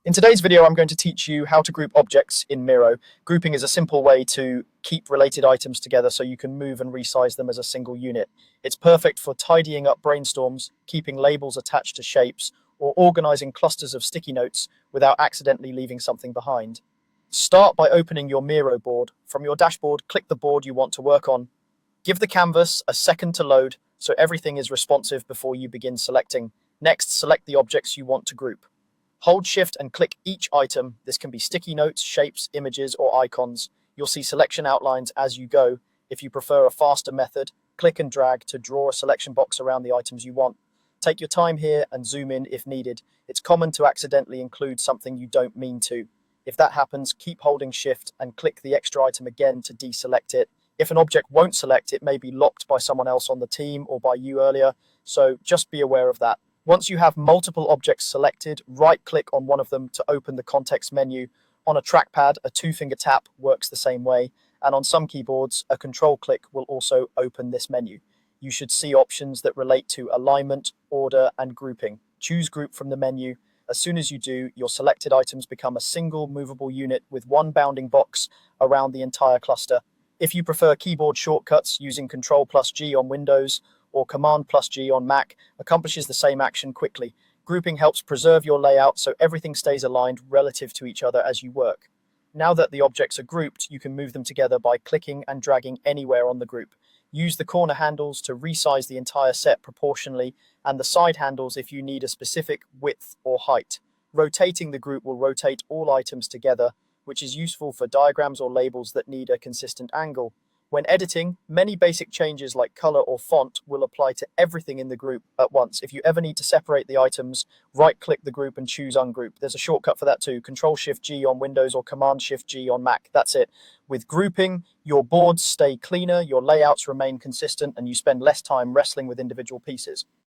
In today's video, I'm going to teach you how to group objects in Miro. Grouping is a simple way to keep related items together so you can move and resize them as a single unit. It's perfect for tidying up brainstorms, keeping labels attached to shapes, or organizing clusters of sticky notes without accidentally leaving something behind. Start by opening your Miro board. From your dashboard, click the board you want to work on. Give the canvas a second to load so everything is responsive before you begin selecting. Next, select the objects you want to group. Hold Shift and click each item. This can be sticky notes, shapes, images, or icons. You'll see selection outlines as you go. If you prefer a faster method, click and drag to draw a selection box around the items you want. Take your time here and zoom in if needed. It's common to accidentally include something you don't mean to. If that happens, keep holding Shift and click the extra item again to deselect it. If an object won't select, it may be locked by someone else on the team or by you earlier, so just be aware of that. Once you have multiple objects selected, right-click on one of them to open the context menu. On a trackpad, a two-finger tap works the same way, and on some keyboards, a control click will also open this menu. You should see options that relate to alignment, order, and grouping. Choose Group from the menu. As soon as you do, your selected items become a single movable unit with one bounding box around the entire cluster. If you prefer keyboard shortcuts, using Ctrl+G on Windows or Command+G on Mac accomplishes the same action quickly. Grouping helps preserve your layout so everything stays aligned relative to each other as you work. Now that the objects are grouped, you can move them together by clicking and dragging anywhere on the group. Use the corner handles to resize the entire set proportionally, and the side handles if you need a specific width or height. Rotating the group will rotate all items together, which is useful for diagrams or labels that need a consistent angle. When editing, many basic changes like color or font will apply to everything in the group at once. If you ever need to separate the items, right-click the group and choose Ungroup. There's a shortcut for that too, Ctrl+Shift+G on Windows or Command+Shift+G on Mac. That's it. With grouping, your boards stay cleaner, your layouts remain consistent, and you spend less time wrestling with individual pieces.